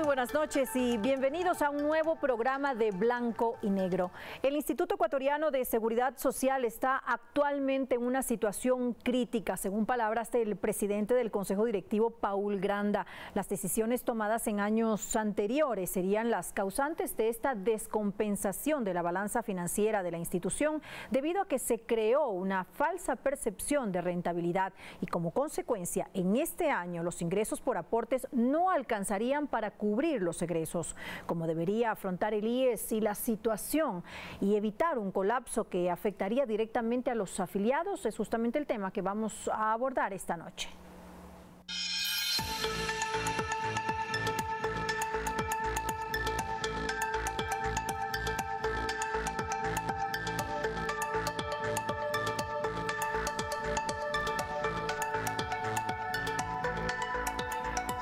Buenas noches y bienvenidos a un nuevo programa de Blanco y Negro. El Instituto Ecuatoriano de Seguridad Social está actualmente en una situación crítica, según palabras del presidente del Consejo Directivo, Paul Granda. Las decisiones tomadas en años anteriores serían las causantes de esta descompensación de la balanza financiera de la institución, debido a que se creó una falsa percepción de rentabilidad y como consecuencia, en este año los ingresos por aportes no alcanzarían para cubrir los egresos, como debería afrontar el IES y la situación y evitar un colapso que afectaría directamente a los afiliados. Es justamente el tema que vamos a abordar esta noche.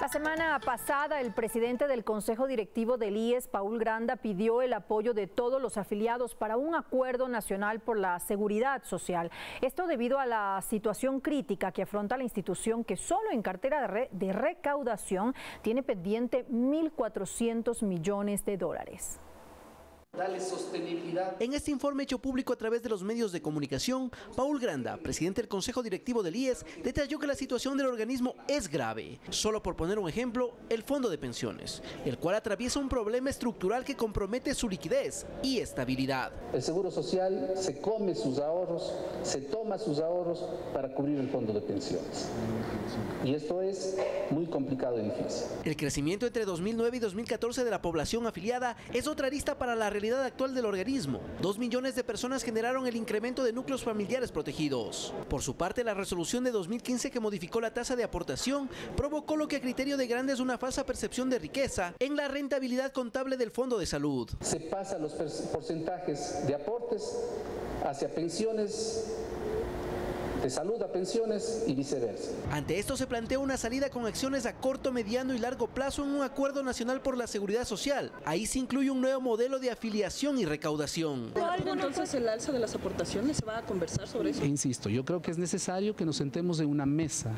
La semana pasada, el presidente del Consejo Directivo del IES, Paul Granda, pidió el apoyo de todos los afiliados para un acuerdo nacional por la seguridad social. Esto debido a la situación crítica que afronta la institución, que solo en cartera de recaudación tiene pendiente 1.400 millones de dólares. Dale sostenibilidad. En este informe hecho público a través de los medios de comunicación, Paul Granda, presidente del Consejo Directivo del IES, detalló que la situación del organismo es grave. Solo por poner un ejemplo, el fondo de pensiones, el cual atraviesa un problema estructural que compromete su liquidez y estabilidad. El Seguro Social se come sus ahorros, se toma sus ahorros para cubrir el fondo de pensiones. Y esto es muy complicado y difícil. El crecimiento entre 2009 y 2014 de la población afiliada es otra arista para la realidad actual del organismo. 2 millones de personas generaron el incremento de núcleos familiares protegidos. Por su parte, la resolución de 2015 que modificó la tasa de aportación provocó lo que a criterio de Granda es una falsa percepción de riqueza en la rentabilidad contable del Fondo de Salud. Se pasan los porcentajes de aportes hacia pensiones, de salud a pensiones y viceversa. Ante esto se plantea una salida con acciones a corto, mediano y largo plazo en un acuerdo nacional por la seguridad social. Ahí se incluye un nuevo modelo de afiliación y recaudación. Entonces, el alza de las aportaciones, ¿se va a conversar sobre eso? Insisto, yo creo que es necesario que nos sentemos en una mesa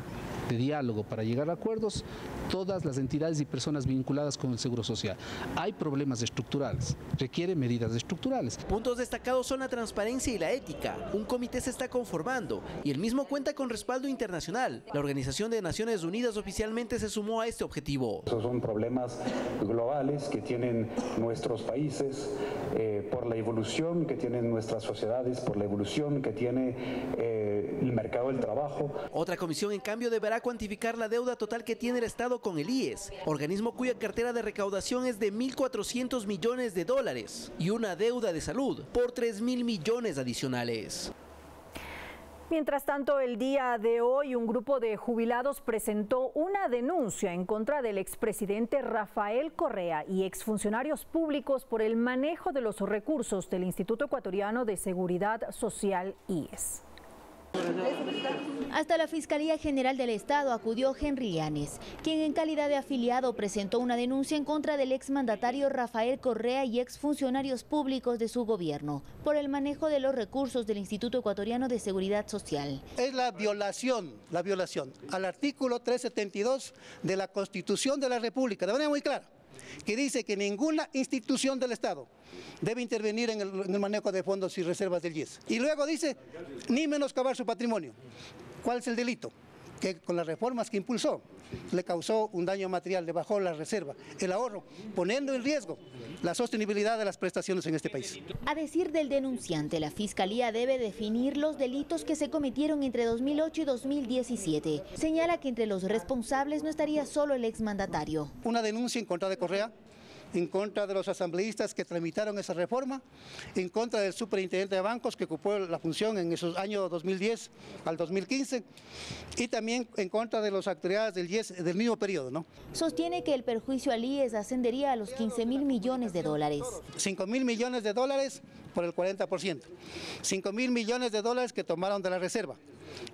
de diálogo para llegar a acuerdos todas las entidades y personas vinculadas con el Seguro Social. Hay problemas estructurales, requiere medidas estructurales. Puntos destacados son la transparencia y la ética. Un comité se está conformando y el mismo cuenta con respaldo internacional. La Organización de Naciones Unidas oficialmente se sumó a este objetivo. Esos son problemas globales que tienen nuestros países por la evolución que tienen nuestras sociedades, por la evolución que tiene el mercado del trabajo. Otra comisión, en cambio, deberá cuantificar la deuda total que tiene el Estado con el IES, organismo cuya cartera de recaudación es de 1.400 millones de dólares y una deuda de salud por 3.000 millones adicionales. Mientras tanto, el día de hoy un grupo de jubilados presentó una denuncia en contra del expresidente Rafael Correa y exfuncionarios públicos por el manejo de los recursos del Instituto Ecuatoriano de Seguridad Social, IES. Hasta la Fiscalía General del Estado acudió Henry Llanes, quien en calidad de afiliado presentó una denuncia en contra del exmandatario Rafael Correa y exfuncionarios públicos de su gobierno por el manejo de los recursos del Instituto Ecuatoriano de Seguridad Social. Es la violación al artículo 372 de la Constitución de la República, de manera muy clara, que dice que ninguna institución del Estado debe intervenir en el manejo de fondos y reservas del IES. Y luego dice, ni menoscabar su patrimonio. ¿Cuál es el delito? Que con las reformas que impulsó le causó un daño material, le bajó la reserva, el ahorro, poniendo en riesgo la sostenibilidad de las prestaciones en este país. A decir del denunciante, la Fiscalía debe definir los delitos que se cometieron entre 2008 y 2017. Señala que entre los responsables no estaría solo el exmandatario. Una denuncia en contra de Correa, en contra de los asambleístas que tramitaron esa reforma, en contra del superintendente de bancos que ocupó la función en esos años 2010 al 2015 y también en contra de las autoridades del IES del mismo periodo, ¿no? Sostiene que el perjuicio al IES ascendería a los 15.000 millones de dólares. 5.000 millones de dólares por el 40%. 5.000 millones de dólares que tomaron de la reserva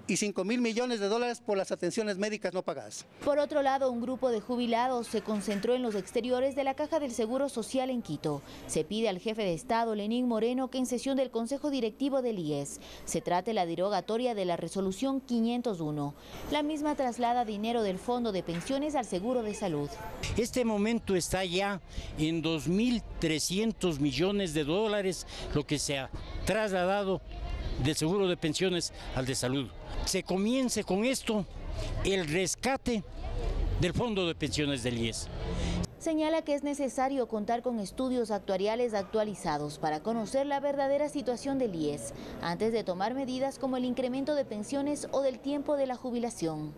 y 5.000 millones de dólares por las atenciones médicas no pagadas. Por otro lado, un grupo de jubilados se concentró en los exteriores de la Caja del Seguro Social en Quito. Se pide al jefe de Estado, Lenín Moreno, que en sesión del Consejo Directivo del IES se trate la derogatoria de la resolución 501. La misma traslada dinero del Fondo de Pensiones al Seguro de Salud. Este momento está ya en 2.300 millones de dólares, lo que se ha trasladado del seguro de pensiones al de salud. Se comience con esto el rescate del fondo de pensiones del IES. Señala que es necesario contar con estudios actuariales actualizados para conocer la verdadera situación del IES antes de tomar medidas como el incremento de pensiones o del tiempo de la jubilación.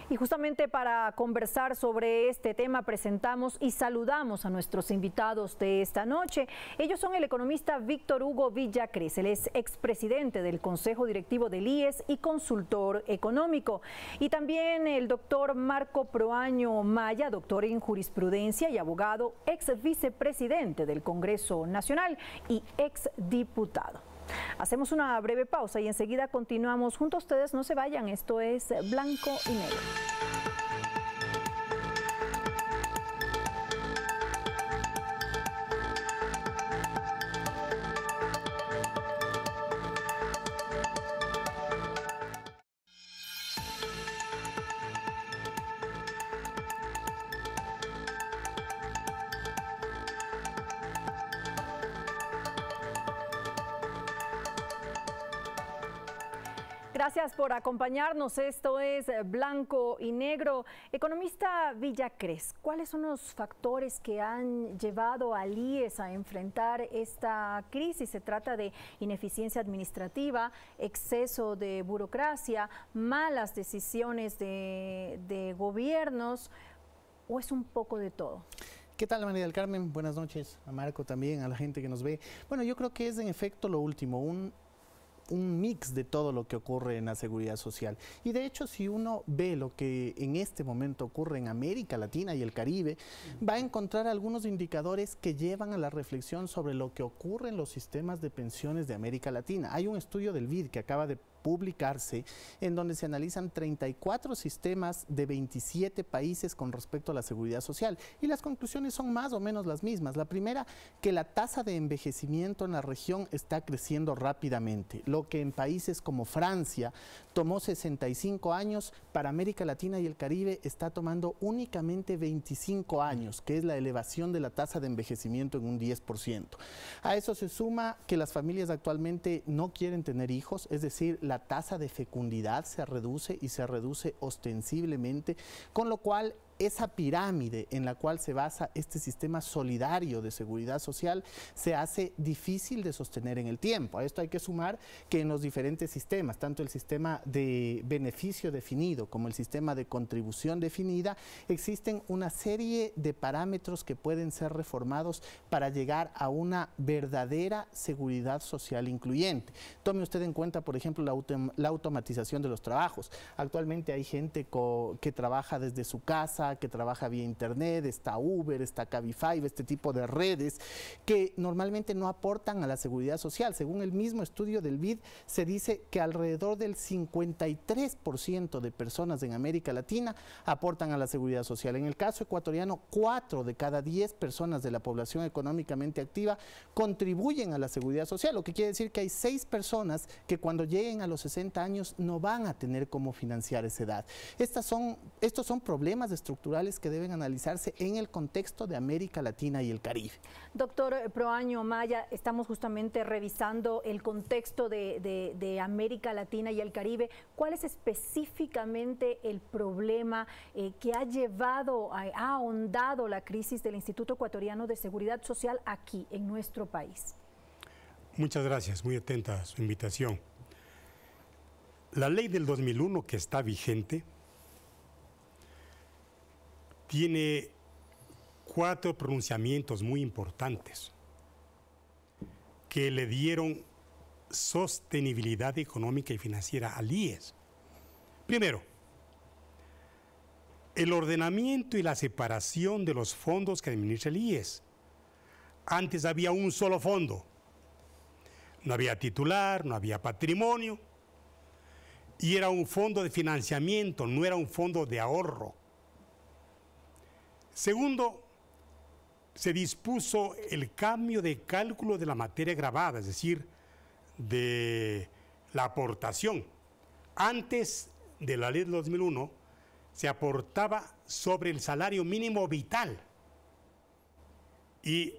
Y justamente para conversar sobre este tema presentamos y saludamos a nuestros invitados de esta noche. Ellos son el economista Víctor Hugo Villacres, él es expresidente del Consejo Directivo del IES y consultor económico. Y también el doctor Marco Proaño Maya, doctor en jurisprudencia y abogado, ex vicepresidente del Congreso Nacional y ex diputado. Hacemos una breve pausa y enseguida continuamos junto a ustedes. No se vayan, esto es Blanco y Negro. Gracias por acompañarnos. Esto es Blanco y Negro. Economista Villacres, ¿cuáles son los factores que han llevado al IES a enfrentar esta crisis? ¿Se trata de ineficiencia administrativa, exceso de burocracia, malas decisiones de gobiernos o es un poco de todo? ¿Qué tal, María del Carmen? Buenas noches. A Marco también, a la gente que nos ve. Bueno, yo creo que es en efecto lo último, un mix de todo lo que ocurre en la seguridad social. Y de hecho, si uno ve lo que en este momento ocurre en América Latina y el Caribe, va a encontrar algunos indicadores que llevan a la reflexión sobre lo que ocurre en los sistemas de pensiones de América Latina. Hay un estudio del BID que acaba de publicarse, en donde se analizan 34 sistemas de 27 países con respecto a la seguridad social. Y las conclusiones son más o menos las mismas. La primera, que la tasa de envejecimiento en la región está creciendo rápidamente. Lo que en países como Francia tomó 65 años, para América Latina y el Caribe está tomando únicamente 25 años, que es la elevación de la tasa de envejecimiento en un 10%. A eso se suma que las familias actualmente no quieren tener hijos, es decir, la tasa de fecundidad se reduce y se reduce ostensiblemente, con lo cual esa pirámide en la cual se basa este sistema solidario de seguridad social se hace difícil de sostener en el tiempo. A esto hay que sumar que en los diferentes sistemas, tanto el sistema de beneficio definido como el sistema de contribución definida, existen una serie de parámetros que pueden ser reformados para llegar a una verdadera seguridad social incluyente. Tome usted en cuenta, por ejemplo, la automatización de los trabajos. Actualmente hay gente que trabaja desde su casa, que trabaja vía internet, está Uber, está Cabify, este tipo de redes que normalmente no aportan a la seguridad social. Según el mismo estudio del BID, se dice que alrededor del 53% de personas en América Latina aportan a la seguridad social. En el caso ecuatoriano, 4 de cada 10 personas de la población económicamente activa contribuyen a la seguridad social, lo que quiere decir que hay 6 personas que cuando lleguen a los 60 años no van a tener cómo financiar esa edad. Estos son problemas estructurales que deben analizarse en el contexto de América Latina y el Caribe. Doctor Proaño Maya, estamos justamente revisando el contexto de América Latina y el Caribe. ¿Cuál es específicamente el problema que ha llevado, ha ahondado la crisis del Instituto Ecuatoriano de Seguridad Social aquí en nuestro país? Muchas gracias, muy atenta a su invitación. La ley del 2001 que está vigente tiene 4 pronunciamientos muy importantes que le dieron sostenibilidad económica y financiera al IES. Primero, el ordenamiento y la separación de los fondos que administra el IES. Antes había un solo fondo, No había titular, no había patrimonio, y era un fondo de financiamiento, no era un fondo de ahorro. Segundo, se dispuso el cambio de cálculo de la materia gravada, es decir, de la aportación. Antes de la ley del 2001, se aportaba sobre el salario mínimo vital, y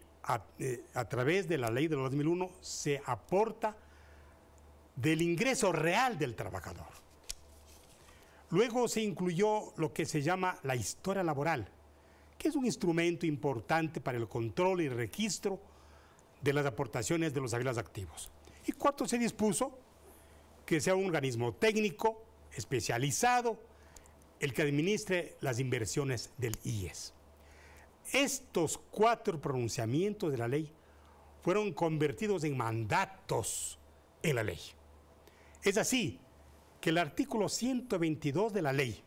a través de la ley del 2001 se aporta del ingreso real del trabajador. Luego se incluyó lo que se llama la historia laboral, que es un instrumento importante para el control y registro de las aportaciones de los afiliados activos. Y cuarto, se dispuso que sea un organismo técnico, especializado, el que administre las inversiones del IES. Estos 4 pronunciamientos de la ley fueron convertidos en mandatos en la ley. Es así que el artículo 122 de la ley,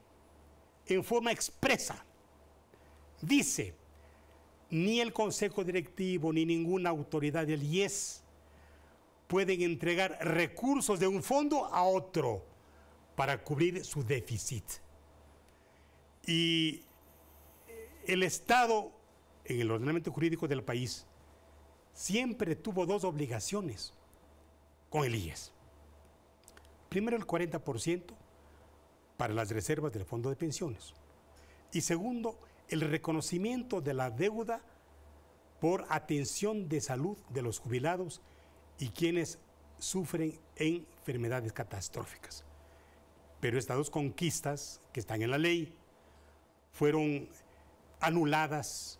en forma expresa, dice: ni el Consejo Directivo ni ninguna autoridad del IES pueden entregar recursos de un fondo a otro para cubrir su déficit. Y el Estado, en el ordenamiento jurídico del país, siempre tuvo 2 obligaciones con el IES. Primero, el 40% para las reservas del fondo de pensiones. Y segundo, el reconocimiento de la deuda por atención de salud de los jubilados y quienes sufren enfermedades catastróficas. Pero estas 2 conquistas que están en la ley fueron anuladas,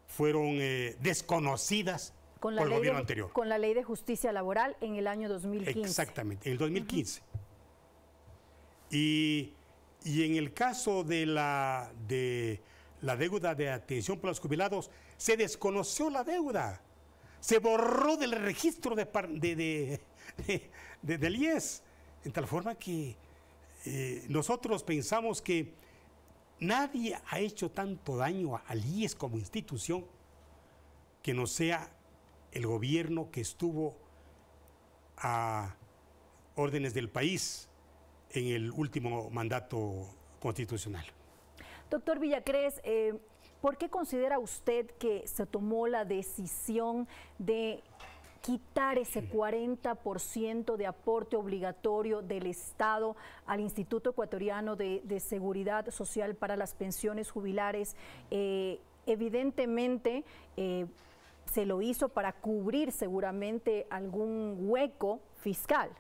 fueron desconocidas por el gobierno anterior. Con la ley de justicia laboral en el año 2015. Exactamente, en el 2015. Y en el caso de la deuda de atención por los jubilados, se desconoció la deuda, se borró del registro del IES, en tal forma que nosotros pensamos que nadie ha hecho tanto daño al IES como institución que no sea el gobierno que estuvo a órdenes del país en el último mandato constitucional. Doctor Villacrés, ¿por qué considera usted que se tomó la decisión de quitar ese 40% de aporte obligatorio del Estado al Instituto Ecuatoriano de Seguridad Social para las pensiones jubilares? Evidentemente, se lo hizo para cubrir seguramente algún hueco fiscal.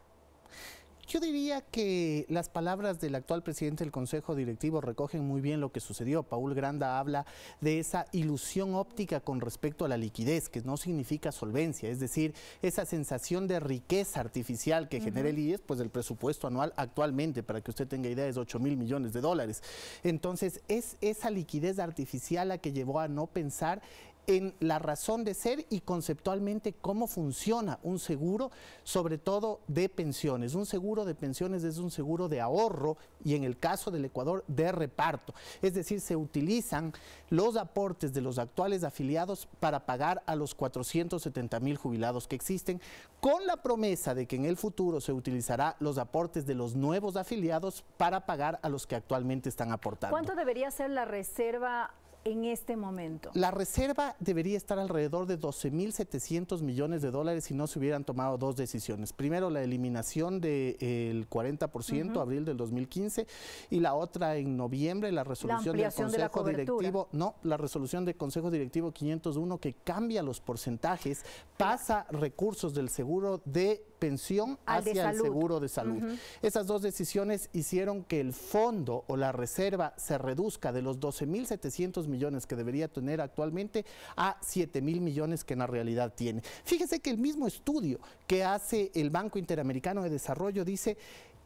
Yo diría que las palabras del actual presidente del Consejo Directivo recogen muy bien lo que sucedió. Paul Granda habla de esa ilusión óptica con respecto a la liquidez, que no significa solvencia, es decir, esa sensación de riqueza artificial que genera el IES, pues el presupuesto anual actualmente, para que usted tenga idea, es 8.000 millones de dólares. Entonces, es esa liquidez artificial la que llevó a no pensar en la razón de ser y conceptualmente cómo funciona un seguro, sobre todo de pensiones. Un seguro de pensiones es un seguro de ahorro y en el caso del Ecuador de reparto. Es decir, se utilizan los aportes de los actuales afiliados para pagar a los 470.000 jubilados que existen, con la promesa de que en el futuro se utilizará los aportes de los nuevos afiliados para pagar a los que actualmente están aportando. ¿Cuánto debería ser la reserva en este momento? La reserva debería estar alrededor de 12.700 millones de dólares si no se hubieran tomado 2 decisiones. Primero, la eliminación del 40%, abril del 2015, y la otra en noviembre, la resolución del Consejo Directivo, la resolución del Consejo Directivo 501, que cambia los porcentajes, pasa recursos del seguro de pensión hacia el seguro de salud. Esas 2 decisiones hicieron que el fondo o la reserva se reduzca de los 12.700 millones que debería tener actualmente a 7.000 millones que en la realidad tiene. Fíjese que el mismo estudio que hace el Banco Interamericano de Desarrollo dice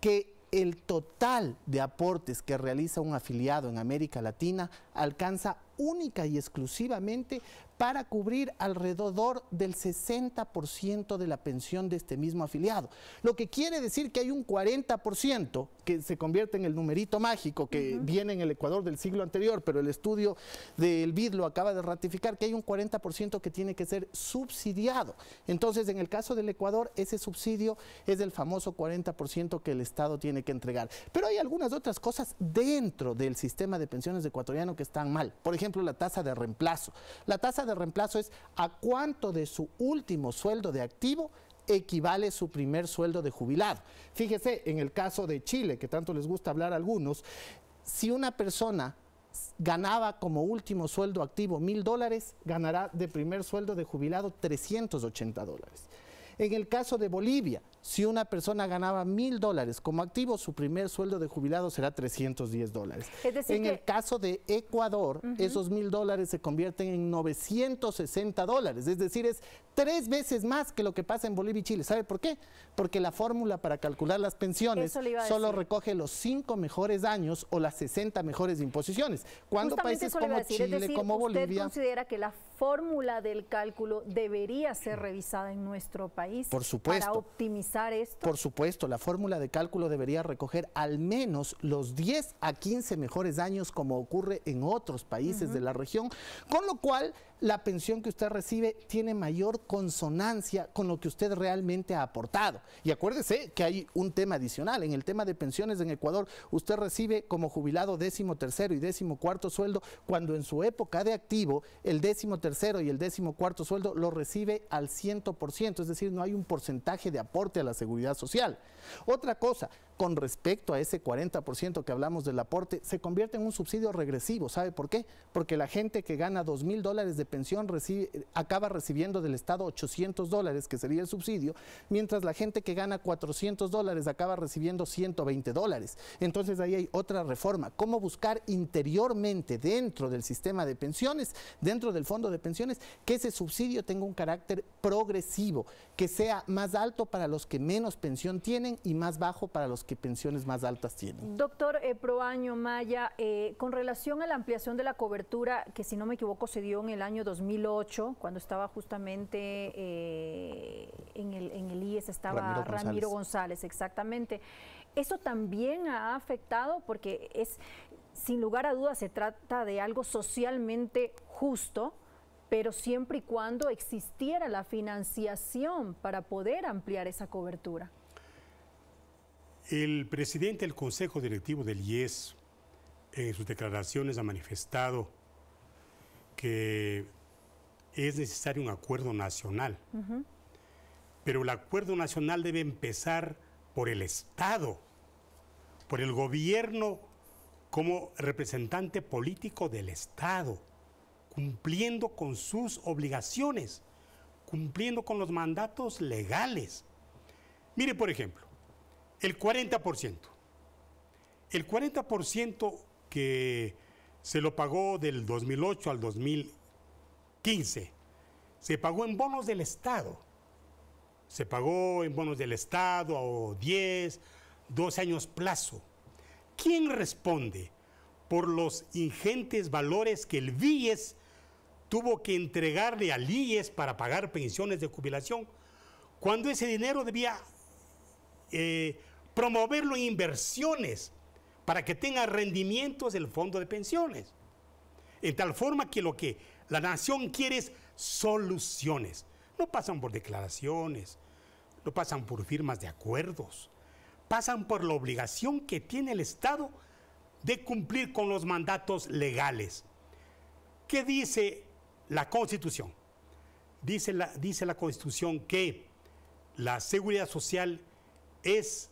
que el total de aportes que realiza un afiliado en América Latina alcanza única y exclusivamente para cubrir alrededor del 60% de la pensión de este mismo afiliado. Lo que quiere decir que hay un 40% que se convierte en el numerito mágico que viene en el Ecuador del siglo anterior, pero el estudio del BID lo acaba de ratificar, que hay un 40% que tiene que ser subsidiado. Entonces, en el caso del Ecuador, ese subsidio es el famoso 40% que el Estado tiene que entregar. Pero hay algunas otras cosas dentro del sistema de pensiones ecuatoriano que están mal. Por ejemplo, la tasa de reemplazo. La tasa de reemplazo es a cuánto de su último sueldo de activo equivale su primer sueldo de jubilado. Fíjese, en el caso de Chile, que tanto les gusta hablar a algunos, si una persona ganaba como último sueldo activo $1.000, ganará de primer sueldo de jubilado $380. En el caso de Bolivia, si una persona ganaba $1.000 como activo, su primer sueldo de jubilado será $310. Es decir, en el caso de Ecuador, esos $1.000 se convierten en $960. Es decir, es 3 veces más que lo que pasa en Bolivia y Chile. ¿Sabe por qué? Porque la fórmula para calcular las pensiones solo recoge los 5 mejores años o las 60 mejores imposiciones. Cuando países como Chile, como Bolivia... ¿Usted considera que la fórmula del cálculo debería ser revisada en nuestro país? Por supuesto. Para optimizar esto. Por supuesto, la fórmula de cálculo debería recoger al menos los 10 a 15 mejores años como ocurre en otros países de la región, con lo cual la pensión que usted recibe tiene mayor consonancia con lo que usted realmente ha aportado. Y acuérdese que hay un tema adicional. En el tema de pensiones en Ecuador, usted recibe como jubilado 13º y 14º sueldo, cuando en su época de activo, el 13º y el 14º sueldo lo recibe al 100%, es decir, no hay un porcentaje de aporte a la seguridad social. Otra cosa, con respecto a ese 40% que hablamos del aporte, se convierte en un subsidio regresivo. ¿Sabe por qué? Porque la gente que gana $2.000 de pensión acaba recibiendo del Estado $800, que sería el subsidio, mientras la gente que gana $400 acaba recibiendo $120. Entonces ahí hay otra reforma. ¿Cómo buscar interiormente dentro del sistema de pensiones, dentro del fondo de pensiones, que ese subsidio tenga un carácter progresivo, que sea más alto para los que menos pensión tienen y más bajo para los que pensiones más altas tienen? Doctor Proaño Maya, con relación a la ampliación de la cobertura, que si no me equivoco se dio en el año 2008, cuando estaba justamente en el IES, estaba Ramiro González, exactamente. ¿Eso también ha afectado? Porque sin lugar a dudas se trata de algo socialmente justo, pero siempre y cuando existiera la financiación para poder ampliar esa cobertura. El presidente del Consejo Directivo del IES, en sus declaraciones, ha manifestado que es necesario un acuerdo nacional. Pero el acuerdo nacional debe empezar por el Estado, por el gobierno como representante político del Estado, cumpliendo con sus obligaciones, cumpliendo con los mandatos legales. Mire, por ejemplo, el 40%. El 40% que se lo pagó del 2008 al 2015, se pagó en bonos del Estado. Se pagó en bonos del Estado a 10, 12 años plazo. ¿Quién responde por los ingentes valores que el BIES tuvo que entregarle al IES para pagar pensiones de jubilación, cuando ese dinero debía promoverlo en inversiones para que tenga rendimientos del fondo de pensiones? En tal forma que lo que la nación quiere es soluciones. No pasan por declaraciones, no pasan por firmas de acuerdos, pasan por la obligación que tiene el Estado de cumplir con los mandatos legales. ¿Qué dice la Constitución? Dice la Constitución que la seguridad social es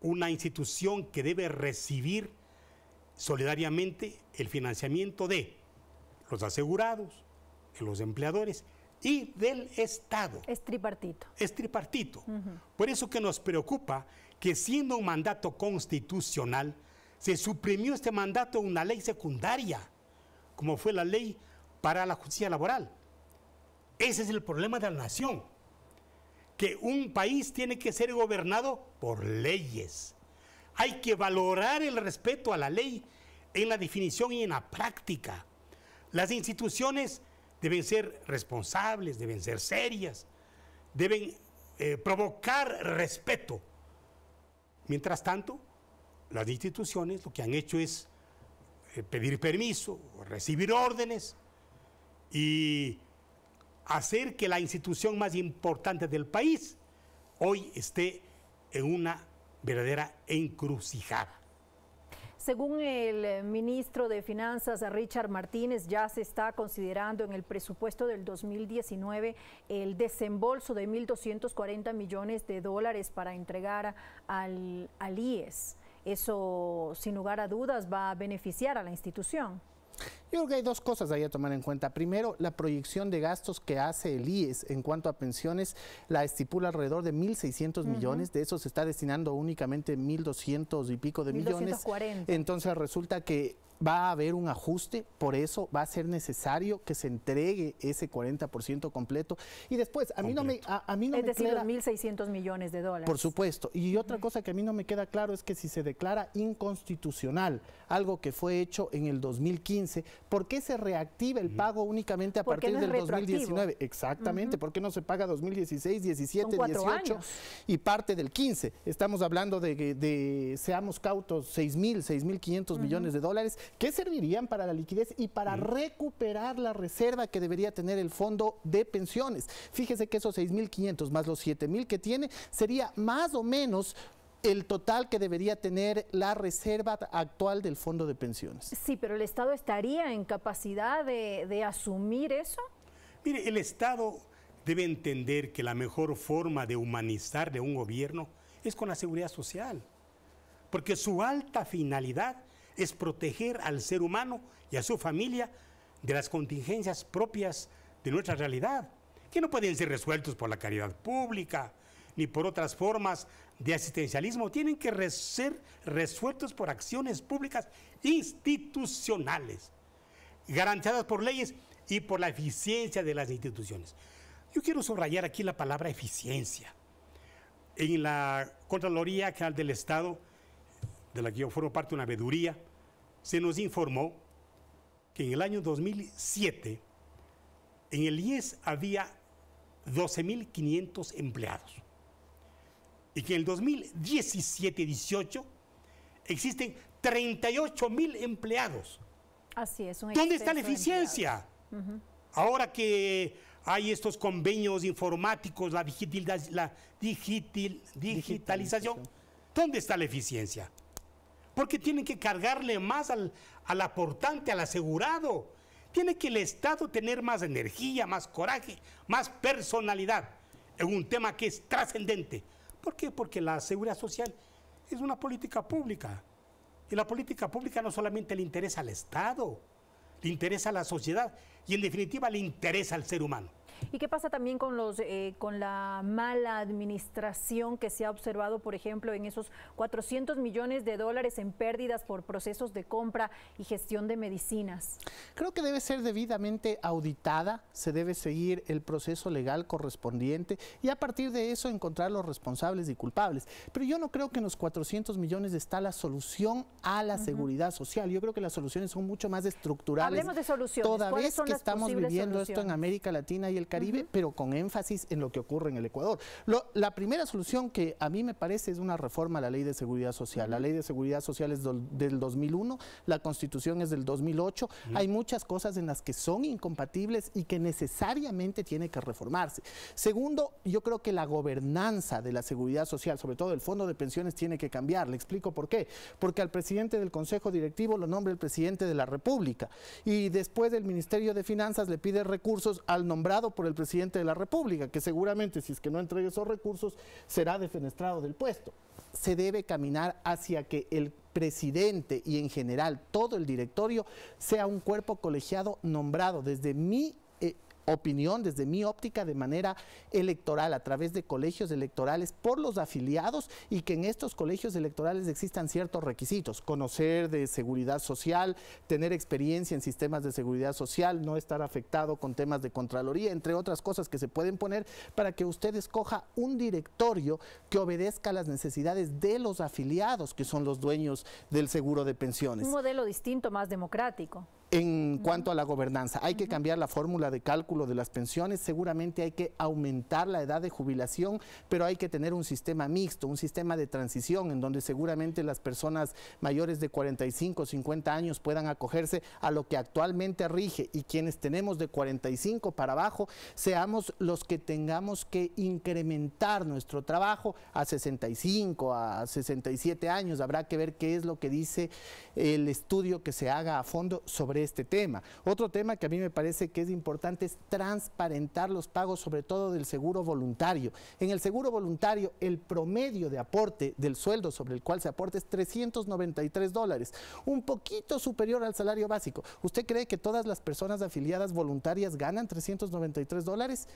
una institución que debe recibir solidariamente el financiamiento de los asegurados, de los empleadores y del Estado. Es tripartito. Es tripartito. Por eso que nos preocupa que, siendo un mandato constitucional, se suprimió este mandato en una ley secundaria, como fue la ley para la justicia laboral. Ese es el problema de la nación, que un país tiene que ser gobernado por leyes. Hay que valorar el respeto a la ley en la definición y en la práctica. Las instituciones deben ser responsables, deben ser serias, deben provocar respeto. Mientras tanto, las instituciones lo que han hecho es pedir permiso, recibir órdenes y hacer que la institución más importante del país hoy esté en una verdadera encrucijada. Según el ministro de Finanzas, Richard Martínez, ya se está considerando en el presupuesto del 2019 el desembolso de 1.240 millones de dólares para entregar al IES. Eso, sin lugar a dudas, va a beneficiar a la institución. Yo creo que hay dos cosas ahí a tomar en cuenta. Primero, la proyección de gastos que hace el IES en cuanto a pensiones la estipula alrededor de 1.600 millones. De eso se está destinando únicamente 1.200 y pico de millones. Entonces resulta que va a haber un ajuste, por eso va a ser necesario que se entregue ese 40% completo. Y después, a mí no me es decir, los 1.600 millones de dólares. Por supuesto. Y otra cosa que a mí no me queda claro es que si se declara inconstitucional algo que fue hecho en el 2015, ¿por qué se reactiva el pago únicamente a partir del 2019? Exactamente. ¿Por qué no se paga 2016, 17, 18 y parte del 15? Estamos hablando de seamos cautos, 6.500 millones de dólares que servirían para la liquidez y para recuperar la reserva que debería tener el fondo de pensiones. Fíjese que esos 6.500 más los 7.000 que tiene sería más o menos el total que debería tener la reserva actual del fondo de pensiones. Sí, pero ¿el Estado estaría en capacidad de asumir eso? Mire, el Estado debe entender que la mejor forma de humanizar de un gobierno es con la seguridad social, porque su alta finalidad es proteger al ser humano y a su familia de las contingencias propias de nuestra realidad, que no pueden ser resueltos por la caridad pública ni por otras formas de asistencialismo, tienen que ser resueltos por acciones públicas institucionales, garantizadas por leyes y por la eficiencia de las instituciones. Yo quiero subrayar aquí la palabra eficiencia. En la Contraloría General del Estado, de la que yo formo parte de una veeduría, se nos informó que en el año 2007 en el IES había 12.500 empleados y que en el 2017-18 existen 38.000 empleados. Así es. ¿Dónde está la eficiencia? Ahora que hay estos convenios informáticos, la digitalización, ¿dónde está la eficiencia? Porque tienen que cargarle más al aportante, al asegurado. Tiene que el Estado tener más energía, más coraje, más personalidad en un tema que es trascendente. ¿Por qué? Porque la seguridad social es una política pública. Y la política pública no solamente le interesa al Estado, le interesa a la sociedad y en definitiva le interesa al ser humano. ¿Y qué pasa también con la mala administración que se ha observado, por ejemplo, en esos 400 millones de dólares en pérdidas por procesos de compra y gestión de medicinas? Creo que debe ser debidamente auditada, se debe seguir el proceso legal correspondiente y a partir de eso encontrar los responsables y culpables. Pero yo no creo que en los 400 millones está la solución a la seguridad social. Yo creo que las soluciones son mucho más estructurales. Hablemos de soluciones. Toda vez que estamos viviendo soluciones? Esto en América Latina y el Caribe, pero con énfasis en lo que ocurre en el Ecuador. La primera solución que a mí me parece es una reforma a la Ley de Seguridad Social. La Ley de Seguridad Social es del 2001, la Constitución es del 2008. Hay muchas cosas en las que son incompatibles y que necesariamente tiene que reformarse. Segundo, yo creo que la gobernanza de la seguridad social, sobre todo el fondo de pensiones, tiene que cambiar. Le explico por qué. Porque al presidente del Consejo Directivo lo nombra el presidente de la República y después el Ministerio de Finanzas le pide recursos al nombrado por el presidente de la República, que seguramente si es que no entrega esos recursos será defenestrado del puesto. Se debe caminar hacia que el presidente y en general todo el directorio sea un cuerpo colegiado nombrado desde mi opinión, desde mi óptica, de manera electoral, a través de colegios electorales por los afiliados y que en estos colegios electorales existan ciertos requisitos: conocer de seguridad social, tener experiencia en sistemas de seguridad social, no estar afectado con temas de Contraloría, entre otras cosas que se pueden poner para que usted escoja un directorio que obedezca a las necesidades de los afiliados, que son los dueños del seguro de pensiones. Un modelo distinto, más democrático. En cuanto a la gobernanza, hay que cambiar la fórmula de cálculo de las pensiones, seguramente hay que aumentar la edad de jubilación, pero hay que tener un sistema mixto, un sistema de transición en donde seguramente las personas mayores de 45 o 50 años puedan acogerse a lo que actualmente rige, y quienes tenemos de 45 para abajo seamos los que tengamos que incrementar nuestro trabajo a 65, a 67 años. Habrá que ver qué es lo que dice el estudio que se haga a fondo sobre este tema. Otro tema que a mí me parece que es importante es transparentar los pagos, sobre todo del seguro voluntario. En el seguro voluntario, el promedio de aporte del sueldo sobre el cual se aporta es $393, un poquito superior al salario básico. ¿Usted cree que todas las personas afiliadas voluntarias ganan $393?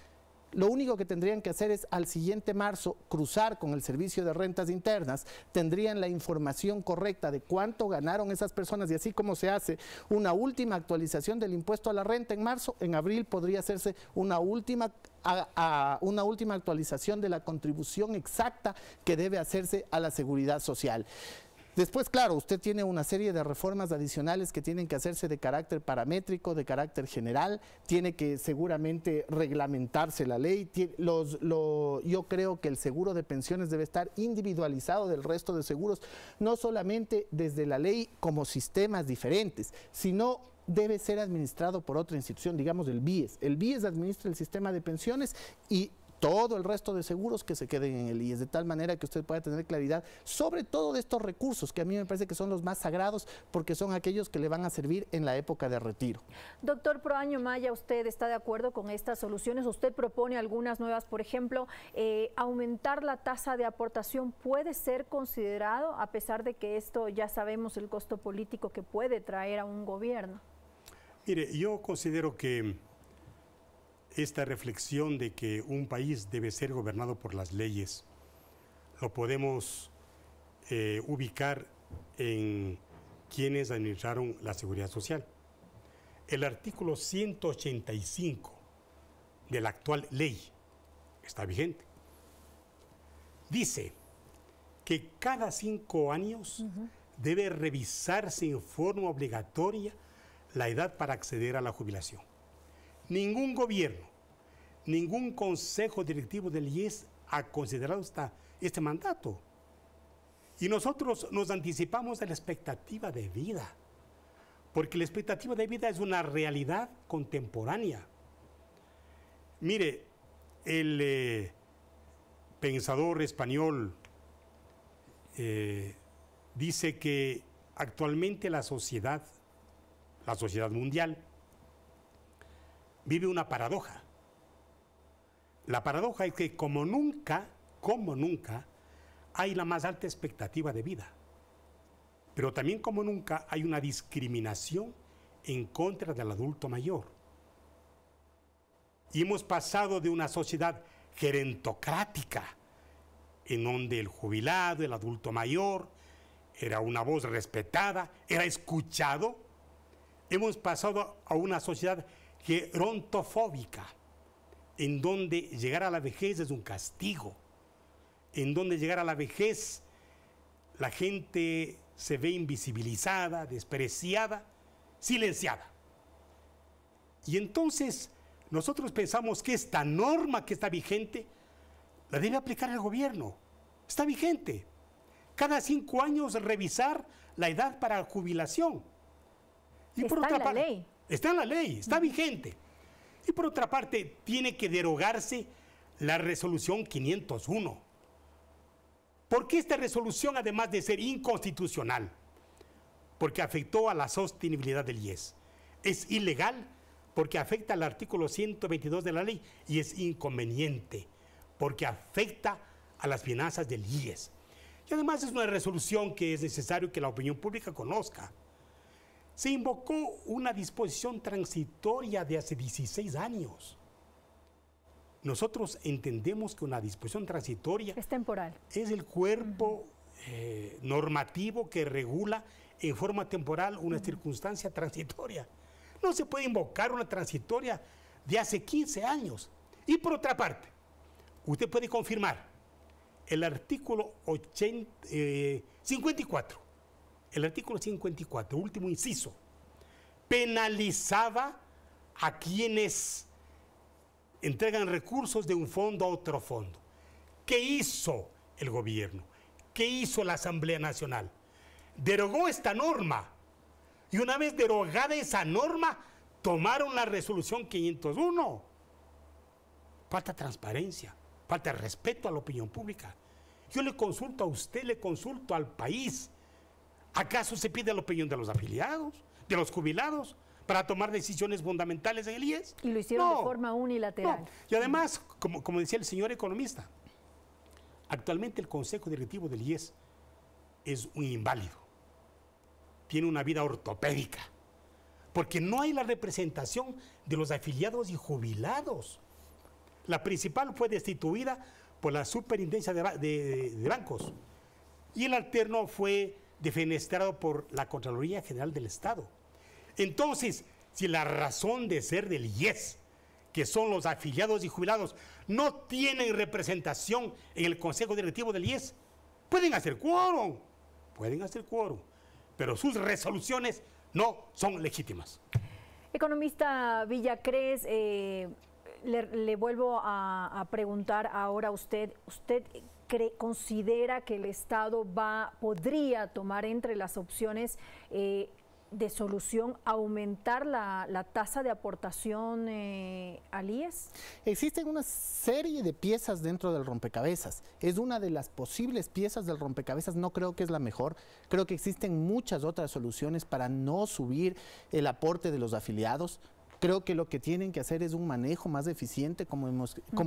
Lo único que tendrían que hacer es al siguiente marzo cruzar con el Servicio de Rentas Internas, tendrían la información correcta de cuánto ganaron esas personas, y así como se hace una última actualización del impuesto a la renta en marzo, en abril podría hacerse una última actualización de la contribución exacta que debe hacerse a la seguridad social. Después, claro, usted tiene una serie de reformas adicionales que tienen que hacerse de carácter paramétrico, de carácter general, tiene que seguramente reglamentarse la ley. Yo creo que el seguro de pensiones debe estar individualizado del resto de seguros, no solamente desde la ley como sistemas diferentes, sino debe ser administrado por otra institución, digamos el BIES. El BIES administra el sistema de pensiones y todo el resto de seguros que se queden en el IES, de tal manera que usted pueda tener claridad sobre todo de estos recursos, que a mí me parece que son los más sagrados, porque son aquellos que le van a servir en la época de retiro. Doctor Proaño Maya, ¿usted está de acuerdo con estas soluciones? ¿Usted propone algunas nuevas? Por ejemplo, aumentar la tasa de aportación puede ser considerado, a pesar de que esto ya sabemos el costo político que puede traer a un gobierno. Mire, yo considero que esta reflexión de que un país debe ser gobernado por las leyes lo podemos ubicar en quienes administraron la seguridad social. El artículo 185 de la actual ley está vigente. Dice que cada 5 años debe revisarse en forma obligatoria la edad para acceder a la jubilación. Ningún gobierno, ningún consejo directivo del IES ha considerado este mandato. Y nosotros nos anticipamos a la expectativa de vida, porque la expectativa de vida es una realidad contemporánea. Mire, el pensador español dice que actualmente la sociedad mundial vive una paradoja. La paradoja es que como nunca, hay la más alta expectativa de vida. Pero también como nunca hay una discriminación en contra del adulto mayor. Y hemos pasado de una sociedad gerontocrática, en donde el jubilado, el adulto mayor, era una voz respetada, era escuchado. Hemos pasado a una sociedad gerontofóbica, en donde llegar a la vejez es un castigo, en donde llegar a la vejez la gente se ve invisibilizada, despreciada, silenciada. Y entonces nosotros pensamos que esta norma que está vigente la debe aplicar el gobierno. Está vigente. Cada 5 años revisar la edad para la jubilación. Y por otra parte, ley. Está en la ley, está vigente. Y por otra parte, tiene que derogarse la resolución 501. ¿Por qué esta resolución, además de ser inconstitucional? Porque afectó a la sostenibilidad del IES. Es ilegal porque afecta al artículo 122 de la ley y es inconveniente porque afecta a las finanzas del IES. Y además es una resolución que es necesario que la opinión pública conozca. Se invocó una disposición transitoria de hace 16 años. Nosotros entendemos que una disposición transitoria es temporal. Es el cuerpo normativo que regula en forma temporal una circunstancia transitoria. No se puede invocar una transitoria de hace 15 años. Y por otra parte, usted puede confirmar el artículo 54, el artículo 54, último inciso, penalizaba a quienes entregan recursos de un fondo a otro fondo. ¿Qué hizo el gobierno? ¿Qué hizo la Asamblea Nacional? Derogó esta norma. Y una vez derogada esa norma, tomaron la resolución 501. Falta transparencia, falta respeto a la opinión pública. Yo le consulto a usted, le consulto al país. ¿Acaso se pide la opinión de los afiliados, de los jubilados, para tomar decisiones fundamentales en el IES? Y lo hicieron de forma unilateral. No. Y además, como decía el señor economista, actualmente el Consejo Directivo del IES es un inválido. Tiene una vida ortopédica, porque no hay la representación de los afiliados y jubilados. La principal fue destituida por la Superintendencia de Bancos y el alterno fue defenestrado por la Contraloría General del Estado. Entonces, si la razón de ser del IES, que son los afiliados y jubilados, no tienen representación en el Consejo Directivo del IES, pueden hacer quórum, pero sus resoluciones no son legítimas. Economista Villacrés, le vuelvo a preguntar ahora a usted. ¿Usted considera que el Estado podría tomar entre las opciones de solución aumentar la tasa de aportación al IES? Existen una serie de piezas dentro del rompecabezas. Es una de las posibles piezas del rompecabezas. No creo que es la mejor. Creo que existen muchas otras soluciones para no subir el aporte de los afiliados. Creo que lo que tienen que hacer es un manejo más eficiente, como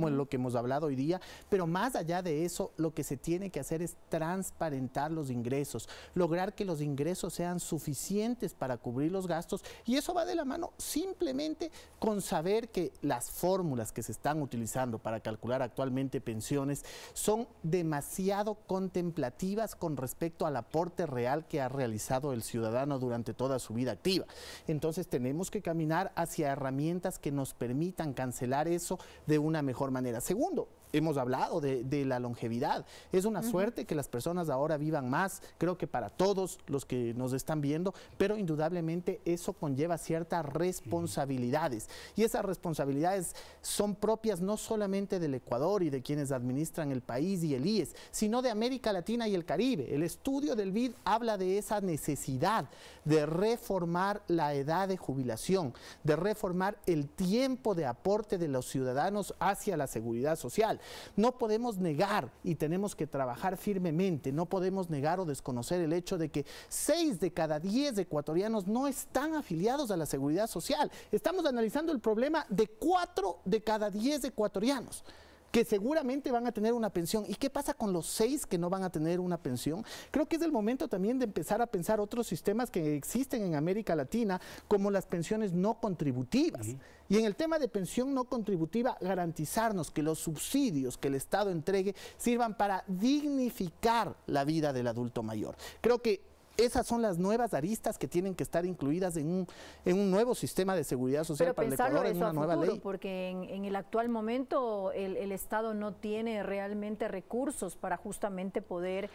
lo que hemos hablado hoy día, pero más allá de eso, lo que se tiene que hacer es transparentar los ingresos, lograr que los ingresos sean suficientes para cubrir los gastos, y eso va de la mano simplemente con saber que las fórmulas que se están utilizando para calcular actualmente pensiones son demasiado contemplativas con respecto al aporte real que ha realizado el ciudadano durante toda su vida activa. Entonces tenemos que caminar hacia herramientas que nos permitan cancelar eso de una mejor manera. Segundo, hemos hablado de la longevidad. Es una suerte que las personas ahora vivan más, creo que para todos los que nos están viendo, pero indudablemente eso conlleva ciertas responsabilidades. Y esas responsabilidades son propias no solamente del Ecuador y de quienes administran el país y el IES, sino de América Latina y el Caribe. El estudio del BID habla de esa necesidad de reformar la edad de jubilación, de reformar el tiempo de aporte de los ciudadanos hacia la seguridad social. No podemos negar, y tenemos que trabajar firmemente, no podemos negar o desconocer el hecho de que 6 de cada 10 ecuatorianos no están afiliados a la seguridad social. Estamos analizando el problema de 4 de cada 10 ecuatorianos que seguramente van a tener una pensión. ¿Y qué pasa con los 6 que no van a tener una pensión? Creo que es el momento también de empezar a pensar otros sistemas que existen en América Latina, como las pensiones no contributivas. Y en el tema de pensión no contributiva, garantizarnos que los subsidios que el Estado entregue sirvan para dignificar la vida del adulto mayor. Creo que esas son las nuevas aristas que tienen que estar incluidas en un nuevo sistema de seguridad social para el Ecuador, en una nueva ley. Porque en el actual momento el Estado no tiene realmente recursos para justamente poder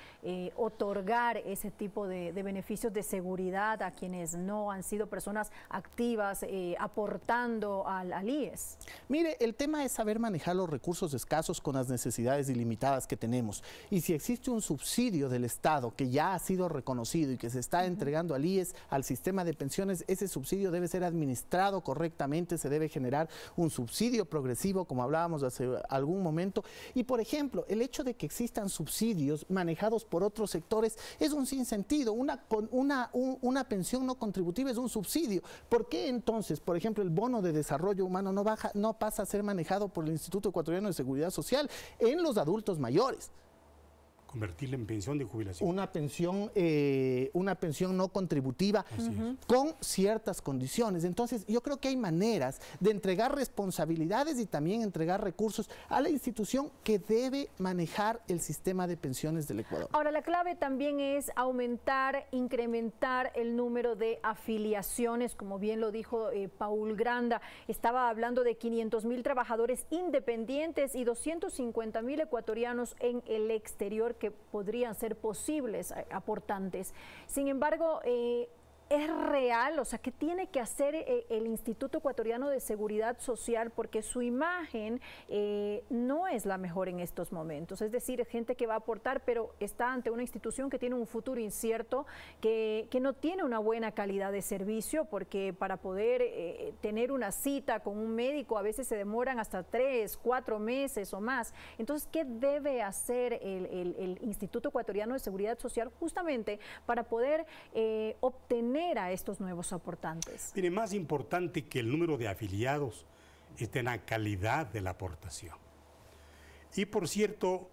otorgar ese tipo de beneficios de seguridad a quienes no han sido personas activas aportando al IES. Mire, el tema es saber manejar los recursos escasos con las necesidades ilimitadas que tenemos. Y si existe un subsidio del Estado que ya ha sido reconocido y que se está entregando al IES, al sistema de pensiones, ese subsidio debe ser administrado correctamente, se debe generar un subsidio progresivo, como hablábamos hace algún momento. Y, por ejemplo, el hecho de que existan subsidios manejados por otros sectores es un sinsentido. Una pensión no contributiva es un subsidio. ¿Por qué entonces, por ejemplo, el bono de desarrollo humano no pasa a ser manejado por el Instituto Ecuatoriano de Seguridad Social en los adultos mayores? Convertirla en pensión de jubilación. Una pensión no contributiva con ciertas condiciones. Entonces, yo creo que hay maneras de entregar responsabilidades y también entregar recursos a la institución que debe manejar el sistema de pensiones del Ecuador. Ahora, la clave también es aumentar, incrementar el número de afiliaciones, como bien lo dijo Paul Granda. Estaba hablando de 500.000 trabajadores independientes y 250.000 ecuatorianos en el exterior que podrían ser posibles aportantes. Sin embargo, ¿Es real? O sea, ¿qué tiene que hacer el Instituto Ecuatoriano de Seguridad Social? Porque su imagen no es la mejor en estos momentos. Es decir, gente que va a aportar, pero está ante una institución que tiene un futuro incierto, que no tiene una buena calidad de servicio, porque para poder tener una cita con un médico a veces se demoran hasta 3, 4 meses o más. Entonces, ¿qué debe hacer el Instituto Ecuatoriano de Seguridad Social justamente para poder obtener a estos nuevos aportantes? Mire, más importante que el número de afiliados está en la calidad de la aportación. Y por cierto,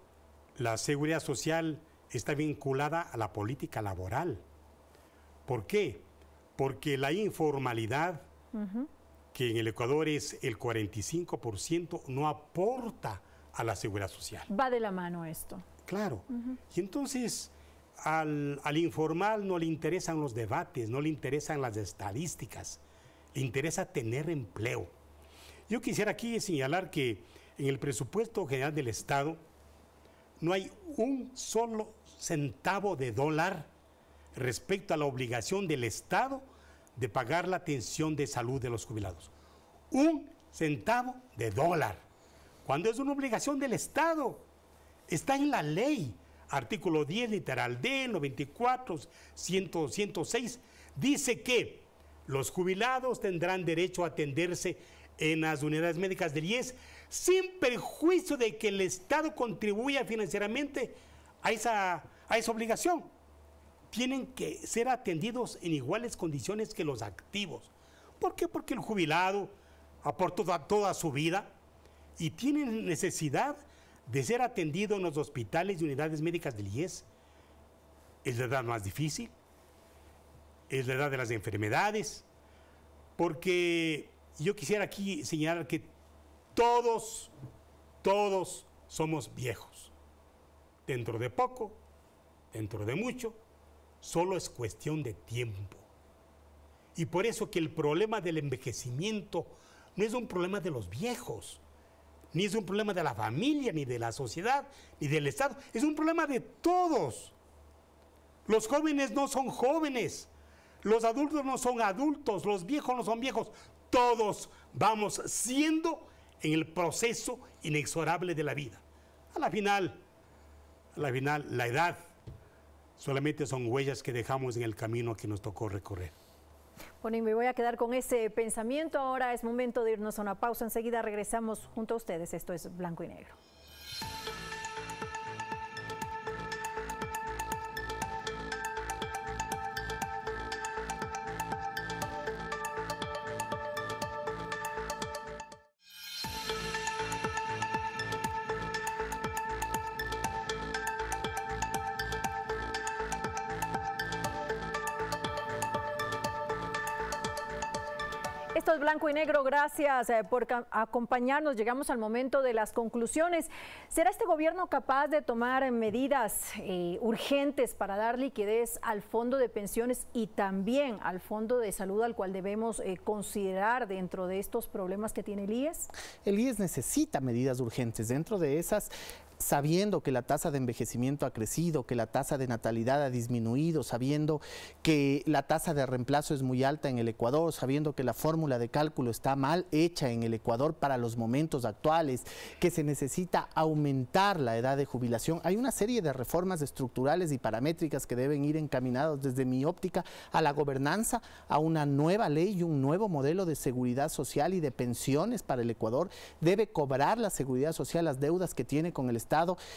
la seguridad social está vinculada a la política laboral. ¿Por qué? Porque la informalidad, que en el Ecuador es el 45%, no aporta a la seguridad social. Va de la mano esto. Claro. Y entonces al informal no le interesan los debates, no le interesan las estadísticas, le interesa tener empleo. Yo quisiera aquí señalar que en el presupuesto general del Estado no hay un solo centavo de dólar respecto a la obligación del Estado de pagar la atención de salud de los jubilados. Un centavo de dólar, cuando es una obligación del Estado. Está en la ley. Artículo 10, literal D, 94, 106, dice que los jubilados tendrán derecho a atenderse en las unidades médicas del IES sin perjuicio de que el Estado contribuya financieramente a esa obligación. Tienen que ser atendidos en iguales condiciones que los activos. ¿Por qué? Porque el jubilado aportó toda su vida y tiene necesidad de ser atendido en los hospitales y unidades médicas del IES. Es la edad más difícil, es la edad de las enfermedades, porque yo quisiera aquí señalar que todos somos viejos. Dentro de poco, dentro de mucho, solo es cuestión de tiempo. Y por eso que el problema del envejecimiento no es un problema de los viejos, ni es un problema de la familia, ni de la sociedad, ni del Estado. Es un problema de todos. Los jóvenes no son jóvenes, los adultos no son adultos, los viejos no son viejos. Todos vamos siendo en el proceso inexorable de la vida. A la final, la edad solamente son huellas que dejamos en el camino que nos tocó recorrer. Bueno, y me voy a quedar con ese pensamiento. Ahora es momento de irnos a una pausa. Enseguida regresamos junto a ustedes. Esto es Blanco y Negro. Esto es Blanco y Negro, gracias por acompañarnos. Llegamos al momento de las conclusiones. ¿Será este gobierno capaz de tomar medidas urgentes para dar liquidez al fondo de pensiones y también al fondo de salud, al cual debemos considerar dentro de estos problemas que tiene el IES? El IES necesita medidas urgentes. Dentro de esas, sabiendo que la tasa de envejecimiento ha crecido, que la tasa de natalidad ha disminuido, sabiendo que la tasa de reemplazo es muy alta en el Ecuador, sabiendo que la fórmula de cálculo está mal hecha en el Ecuador para los momentos actuales, que se necesita aumentar la edad de jubilación. Hay una serie de reformas estructurales y paramétricas que deben ir encaminados desde mi óptica a la gobernanza, a una nueva ley y un nuevo modelo de seguridad social y de pensiones para el Ecuador. Debe cobrar la seguridad social las deudas que tiene con el Estado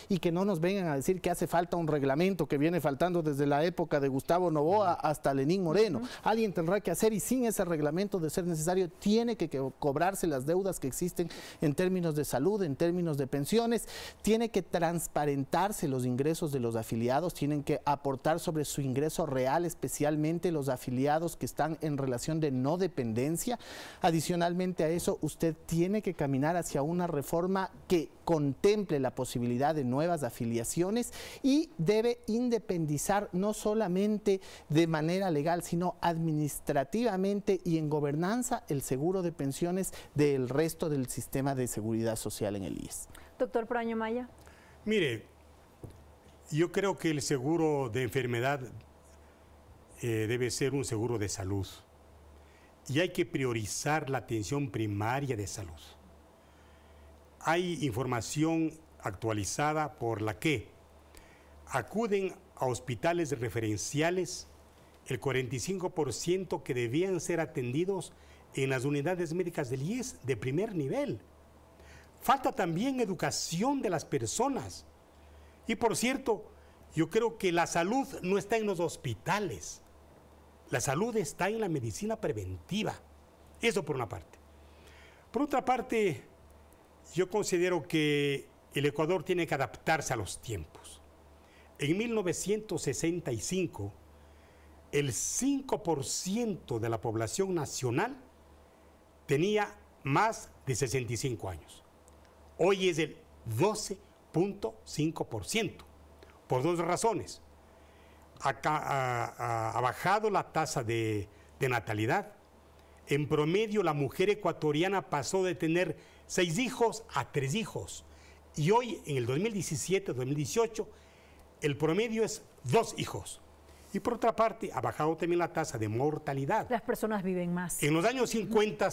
y que no nos vengan a decir que hace falta un reglamento que viene faltando desde la época de Gustavo Noboa hasta Lenín Moreno. Alguien tendrá que hacer, y sin ese reglamento, de ser necesario, tiene que cobrarse las deudas que existen en términos de salud, en términos de pensiones, tiene que transparentarse los ingresos de los afiliados, tienen que aportar sobre su ingreso real, especialmente los afiliados que están en relación de no dependencia. Adicionalmente a eso, usted tiene que caminar hacia una reforma que contemple la posibilidad de nuevas afiliaciones y debe independizar no solamente de manera legal, sino administrativamente y en gobernanza el seguro de pensiones del resto del sistema de seguridad social en el IES. Doctor Proaño Maya. Mire, yo creo que el seguro de enfermedad debe ser un seguro de salud. Y hay que priorizar la atención primaria de salud. Hay información actualizada por la que acuden a hospitales referenciales el 45% que debían ser atendidos en las unidades médicas del IES de primer nivel. Falta también educación de las personas. Y por cierto, yo creo que la salud no está en los hospitales. La salud está en la medicina preventiva. Eso por una parte. Por otra parte, yo considero que el Ecuador tiene que adaptarse a los tiempos. En 1965, el 5% de la población nacional tenía más de 65 años. Hoy es el 12.5%, por dos razones. Ha bajado la tasa de natalidad. En promedio, la mujer ecuatoriana pasó de tener 6 hijos a 3 hijos. Y hoy, en el 2017-2018, el promedio es 2 hijos. Y por otra parte, ha bajado también la tasa de mortalidad. Las personas viven más. En los años 50,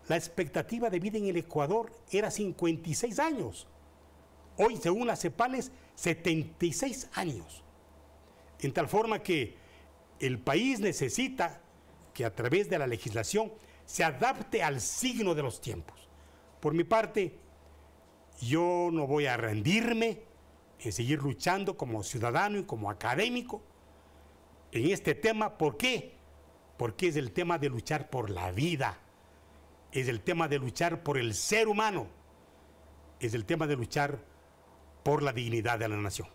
la expectativa de vida en el Ecuador era 56 años. Hoy, según las CEPALES, 76 años. En tal forma que el país necesita que a través de la legislación se adapte al signo de los tiempos. Por mi parte, yo no voy a rendirme en seguir luchando como ciudadano y como académico en este tema. ¿Por qué? Porque es el tema de luchar por la vida, es el tema de luchar por el ser humano, es el tema de luchar por la dignidad de la nación.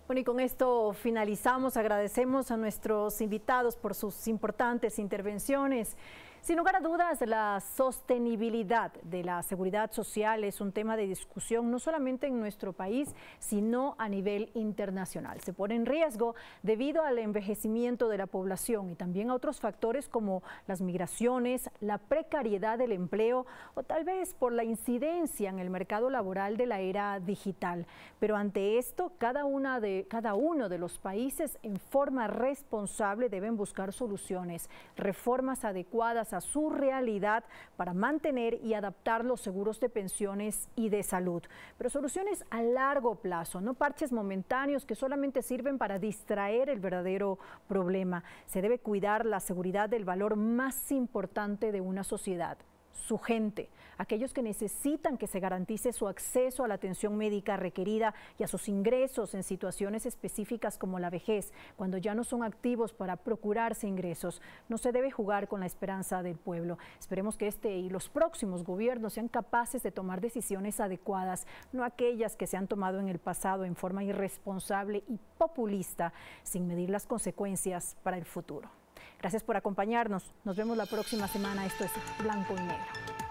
Bueno, y con esto finalizamos. Agradecemos a nuestros invitados por sus importantes intervenciones. Sin lugar a dudas, la sostenibilidad de la seguridad social es un tema de discusión no solamente en nuestro país, sino a nivel internacional. Se pone en riesgo debido al envejecimiento de la población y también a otros factores como las migraciones, la precariedad del empleo o tal vez por la incidencia en el mercado laboral de la era digital. Pero ante esto, cada uno de los países en forma responsable deben buscar soluciones, reformas adecuadas a su realidad para mantener y adaptar los seguros de pensiones y de salud. Pero soluciones a largo plazo, no parches momentáneos que solamente sirven para distraer el verdadero problema. Se debe cuidar la seguridad del valor más importante de una sociedad: su gente, aquellos que necesitan que se garantice su acceso a la atención médica requerida y a sus ingresos en situaciones específicas como la vejez, cuando ya no son activos para procurarse ingresos. No se debe jugar con la esperanza del pueblo. Esperemos que este y los próximos gobiernos sean capaces de tomar decisiones adecuadas, no aquellas que se han tomado en el pasado en forma irresponsable y populista, sin medir las consecuencias para el futuro. Gracias por acompañarnos. Nos vemos la próxima semana. Esto es Blanco y Negro.